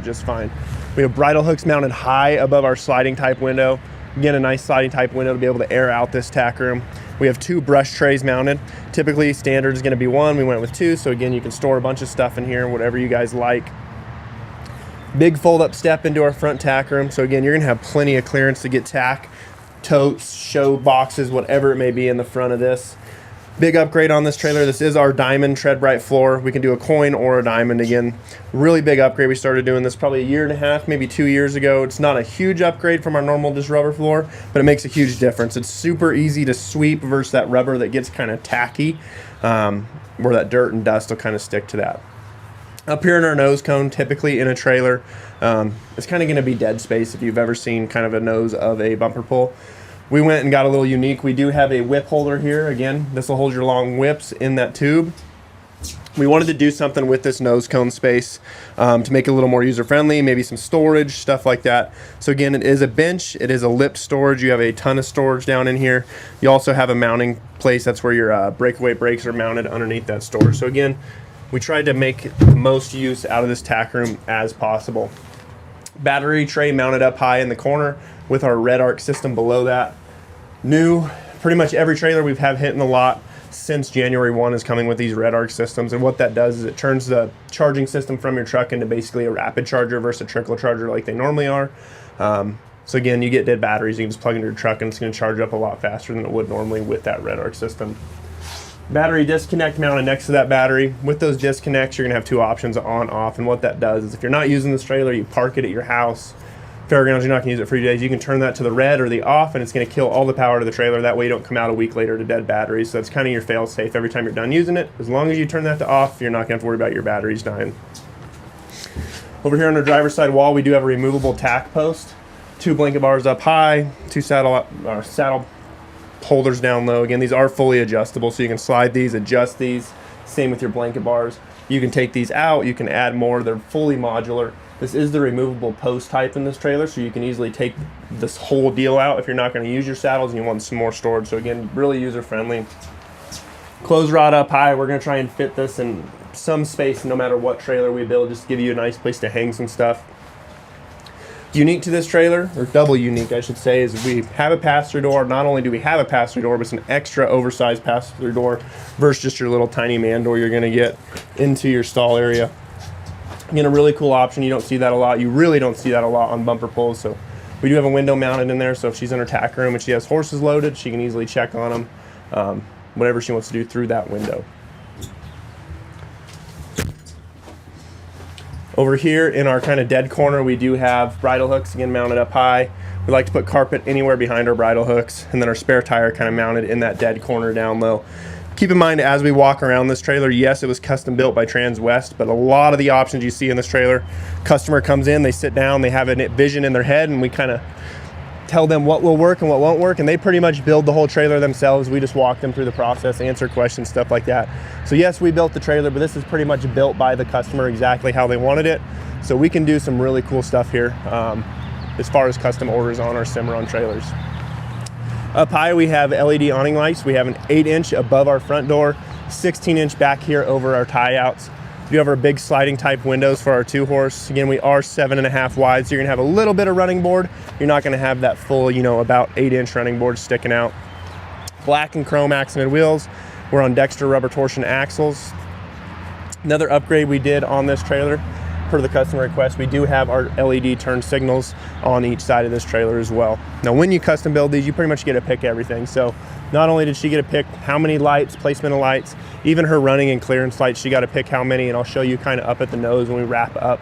just fine. We have bridle hooks mounted high above our sliding type window. Again, a nice sliding type window to be able to air out this tack room. We have 2 brush trays mounted. Typically standard is going to be 1. We went with 2, so again, you can store a bunch of stuff in here, whatever you guys like. Big fold up step into our front tack room. So again, you're going to have plenty of clearance to get tack, totes, show boxes, whatever it may be in the front of this. Big upgrade on this trailer. This is our diamond tread bright floor. We can do a coin or a diamond. Again, really big upgrade. We started doing this probably 1.5 years, maybe 2 years ago. It's not a huge upgrade from our normal just rubber floor, but it makes a huge difference. It's super easy to sweep versus that rubber that gets kind of tacky, where that dirt and dust will kind of stick to that. Up here in our nose cone, typically in a trailer, it's kind of going to be dead space if you've ever seen kind of a nose of a bumper pull. We went and got a little unique. We do have a whip holder here. Again, this will hold your long whips in that tube. We wanted to do something with this nose cone space to make it a little more user-friendly, maybe some storage, stuff like that. So again, it is a bench. It is a lip storage. You have a ton of storage down in here. You also have a mounting place. That's where your breakaway brakes are mounted underneath that storage. So again, we tried to make the most use out of this tack room as possible. Battery tray mounted up high in the corner with our red arc system below that. New, pretty much every trailer we've had hit in the lot since January 1 is coming with these red arc systems, and what that does is it turns the charging system from your truck into basically a rapid charger versus a trickle charger like they normally are. So again, you get dead batteries, you can just plug into your truck and it's going to charge up a lot faster than it would normally with that red arc system. Battery disconnect mounted next to that battery. With those disconnects, you're going to have 2 options, on, off, and what that does is if you're not using this trailer, you park it at your house, fairgrounds, you're not going to use it for 3 days, you can turn that to the red or the off, and it's going to kill all the power to the trailer. That way you don't come out a week later to dead batteries. So that's kind of your fail safe every time you're done using it. As long as you turn that to off, you're not going to have to worry about your batteries dying. Over here on the driver's side wall, we do have a removable tack post. 2 blanket bars up high, 2 saddle holders down low. Again, these are fully adjustable, so you can slide these, adjust these. Same with your blanket bars. You can take these out, you can add more. They're fully modular. This is the removable post type in this trailer, so you can easily take this whole deal out if you're not going to use your saddles and you want some more storage. So again, really user friendly. Close rod up high. We're going to try and fit this in some space no matter what trailer we build, just to give you a nice place to hang some stuff. Unique to this trailer, or double unique I should say, is we have a pass-through door. Not only do we have a pass-through door, but it's an extra oversized pass-through door versus just your little tiny man door you're going to get into your stall area. Again, a really cool option. You don't see that a lot. You really don't see that a lot on bumper pulls. So we do have a window mounted in there, so if she's in her tack room and she has horses loaded, she can easily check on them, whatever she wants to do through that window. Over here in our kind of dead corner, we do have bridle hooks, again mounted up high. We like to put carpet anywhere behind our bridle hooks, and then our spare tire kind of mounted in that dead corner down low. Keep in mind, as we walk around this trailer, yes, it was custom built by Transwest, but a lot of the options you see in this trailer, customer comes in, they sit down, they have a vision in their head, and we kind of tell them what will work and what won't work, and they pretty much build the whole trailer themselves. We just walk them through the process, answer questions, stuff like that. So yes, we built the trailer, but this is pretty much built by the customer exactly how they wanted it. So we can do some really cool stuff here as far as custom orders on our Cimarron trailers. Up high, we have LED awning lights. We have an 8-inch above our front door, 16-inch back here over our tie outs. We do have our big sliding type windows for our 2-horse. Again, we are 7.5 wide, so you're gonna have a little bit of running board. You're not gonna have that full, about 8-inch running board sticking out. Black and chrome accented wheels. We're on Dexter rubber torsion axles. Another upgrade we did on this trailer, per the customer request, we do have our LED turn signals on each side of this trailer as well. Now, when you custom build these, you pretty much get to pick everything. So not only did she get to pick how many lights, placement of lights, even her running and clearance lights, she got to pick how many, and I'll show you kind of up at the nose when we wrap up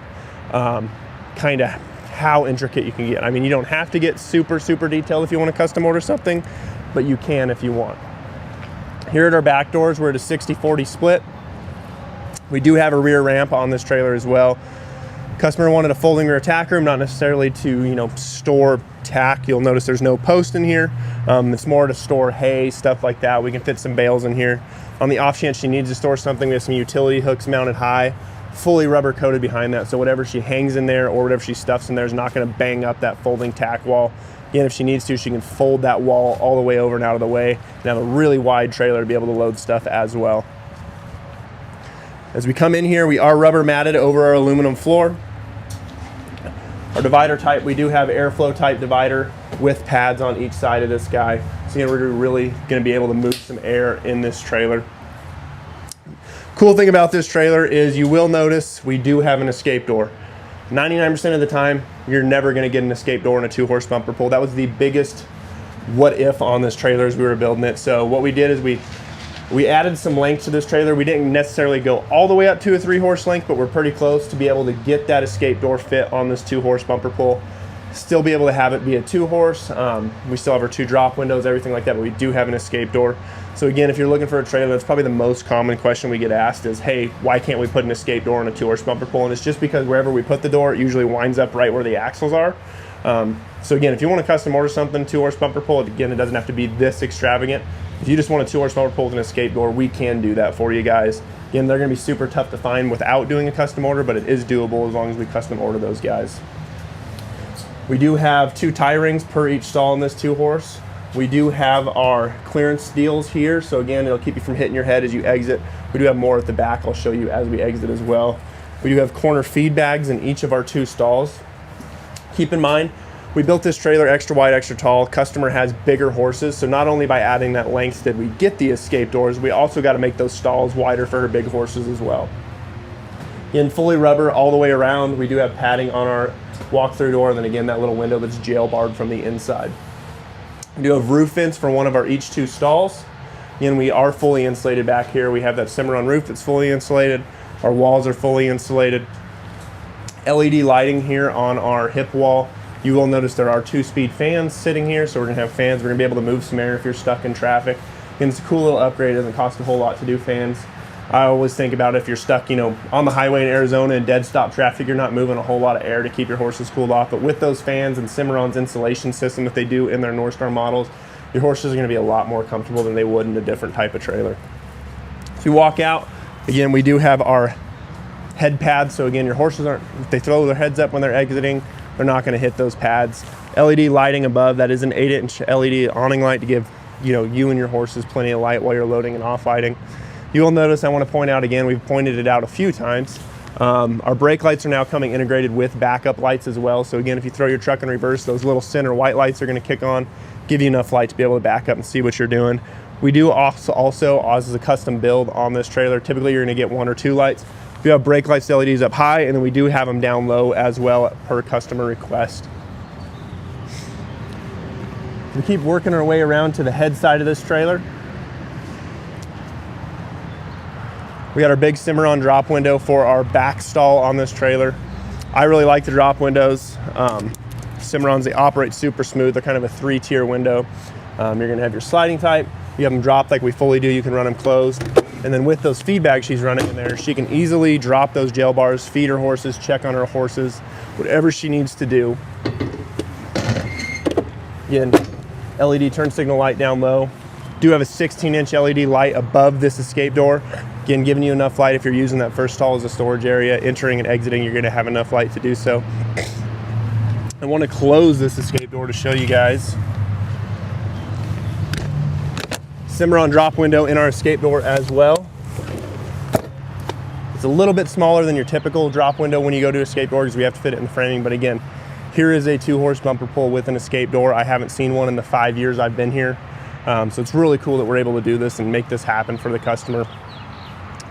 kind of how intricate you can get. I mean, you don't have to get super detailed if you want to custom order something, but you can if you want. Here at our back doors, we're at a 60-40 split. We do have a rear ramp on this trailer as well. Customer wanted a folding rear tack room, not necessarily to store tack. You'll notice there's no post in here. It's more to store hay, stuff like that. We can fit some bales in here. On the off chance she needs to store something, we have some utility hooks mounted high, fully rubber coated behind that, so whatever she hangs in there or whatever she stuffs in there is not going to bang up that folding tack wall. Again, if she needs to, she can fold that wall all the way over and out of the way and have a really wide trailer to be able to load stuff as well. As we come in here, we are rubber matted over our aluminum floor. Our divider type, we do have airflow type divider with pads on each side of this guy. So again, we're really gonna be able to move some air in this trailer. Cool thing about this trailer is you will notice we do have an escape door. 99% of the time, you're never gonna get an escape door in a 2-horse bumper pull. That was the biggest what if on this trailer as we were building it. So what we did is we added some length to this trailer. We didn't necessarily go all the way up to a 3-horse length, but we're pretty close to be able to get that escape door fit on this 2-horse bumper pull. Still be able to have it be a 2-horse. We still have our 2 drop windows, everything like that, but we do have an escape door. So again, if you're looking for a trailer, that's probably the most common question we get asked is, hey, why can't we put an escape door on a 2-horse bumper pull? And it's just because wherever we put the door, it usually winds up right where the axles are. So again, if you want to custom order something, 2-horse bumper pull, again, it doesn't have to be this extravagant. If you just want a 2-horse bumper pull with an escape door, we can do that for you guys. Again, they're going to be super tough to find without doing a custom order, but it is doable as long as we custom order those guys. We do have 2 tie rings per each stall in this 2-horse. We do have our clearance steels here, so again, it'll keep you from hitting your head as you exit. We do have more at the back I'll show you as we exit as well. We do have corner feed bags in each of our 2 stalls. Keep in mind, we built this trailer extra wide, extra tall. Customer has bigger horses, so not only by adding that length did we get the escape doors, we also got to make those stalls wider for her big horses as well. Again, fully rubber all the way around. We do have padding on our walk-through door, and then again, that little window that's jail barred from the inside. We do have roof vents for one of our each 2 stalls. Again, we are fully insulated back here. We have that Cimarron roof that's fully insulated. Our walls are fully insulated. LED lighting here on our hip wall. You will notice there are 2-speed fans sitting here, so we're gonna have fans. We're gonna be able to move some air if you're stuck in traffic. And it's a cool little upgrade. It doesn't cost a whole lot to do fans. I always think about if you're stuck, on the highway in Arizona in dead stop traffic, you're not moving a whole lot of air to keep your horses cooled off. But with those fans and Cimarron's insulation system that they do in their Norstar models, your horses are gonna be a lot more comfortable than they would in a different type of trailer. If you walk out, again, we do have our head pads. So again, your horses if they throw their heads up when they're exiting, they're not gonna hit those pads. LED lighting above, that is an 8-inch LED awning light to give you and your horses plenty of light while you're loading and off-lighting. You will notice, I want to point out again, we've pointed it out a few times. Our brake lights are now coming integrated with backup lights as well. So again, if you throw your truck in reverse, those little center white lights are going to kick on, give you enough light to be able to back up and see what you're doing. We do also as a custom build on this trailer, typically you're going to get 1 or 2 lights. We have brake lights, LEDs up high, and then we do have them down low as well per customer request. We keep working our way around to the head side of this trailer. We got our big Cimarron drop window for our back stall on this trailer. I really like the drop windows. Cimarrons, they operate super smooth. They're kind of a 3-tier window. You're gonna have your sliding type. You have them dropped like we fully do. You can run them closed. And then with those feed bags she's running in there, she can easily drop those jail bars, feed her horses, check on her horses, whatever she needs to do. Again, LED turn signal light down low. Do have a 16-inch LED light above this escape door. Again, giving you enough light if you're using that first stall as a storage area. Entering and exiting, you're gonna have enough light to do so. I wanna close this escape door to show you guys. Cimarron drop window in our escape door as well. It's a little bit smaller than your typical drop window when you go to escape door because we have to fit it in the framing, but again, here is a 2-horse bumper pull with an escape door. I haven't seen one in the 5 years I've been here. So it's really cool that we're able to do this and make this happen for the customer.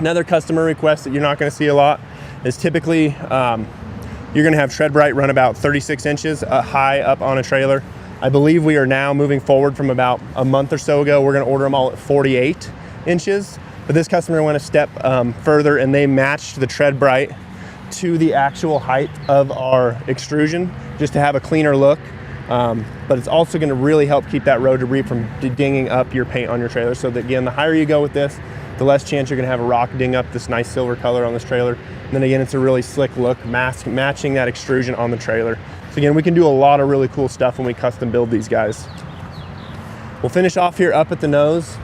Another customer request that you're not gonna see a lot is typically, you're gonna have tread bright run about 36 inches high up on a trailer. I believe we are now moving forward from about a month or so ago. We're gonna order them all at 48 inches, but this customer went a step further and they matched the tread bright to the actual height of our extrusion just to have a cleaner look. But it's also gonna really help keep that road debris from dinging up your paint on your trailer. So that again, the higher you go with this, the less chance you're gonna have a rock ding up this nice silver color on this trailer. And then again, it's a really slick look, matching that extrusion on the trailer. So again, we can do a lot of really cool stuff when we custom build these guys. We'll finish off here up at the nose.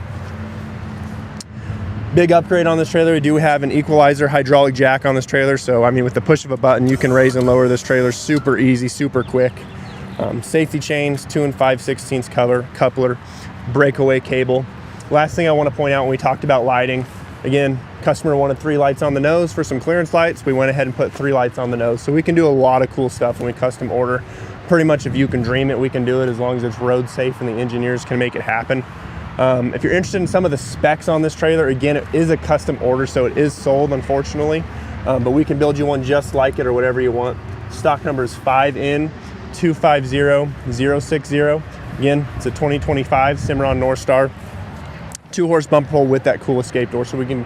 Big upgrade on this trailer. We do have an equalizer hydraulic jack on this trailer. So I mean, with the push of a button, you can raise and lower this trailer super easy, super quick. Safety chains, 2 5/16 coupler, breakaway cable. Last thing I want to point out when we talked about lighting, again, Customer wanted 3 lights on the nose for some clearance lights. We went ahead and put 3 lights on the nose. So we can do a lot of cool stuff when we custom order. Pretty much if you can dream it, we can do it, as long as it's road safe and the engineers can make it happen. If you're interested in some of the specs on this trailer, again, it is a custom order, so it is sold, unfortunately. But we can build you one just like it or whatever you want. Stock number is 5N250060. Again, it's a 2025 Cimarron Norstar 2-horse bumper pull with that cool escape door. So we can,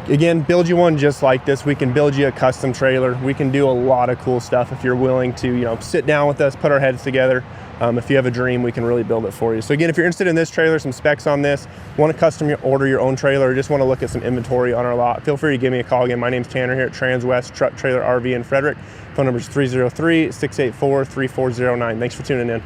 again, build you one just like this. We can build you a custom trailer. We can do a lot of cool stuff if you're willing to, you know, sit down with us, put our heads together. If you have a dream, we can really build it for you. So again, if you're interested in this trailer, some specs on this, want to custom order your own trailer, or just want to look at some inventory on our lot, feel free to give me a call. Again, my name's Tanner here at Transwest Truck Trailer RV in Frederick. Phone number is 303-684-3409. Thanks for tuning in.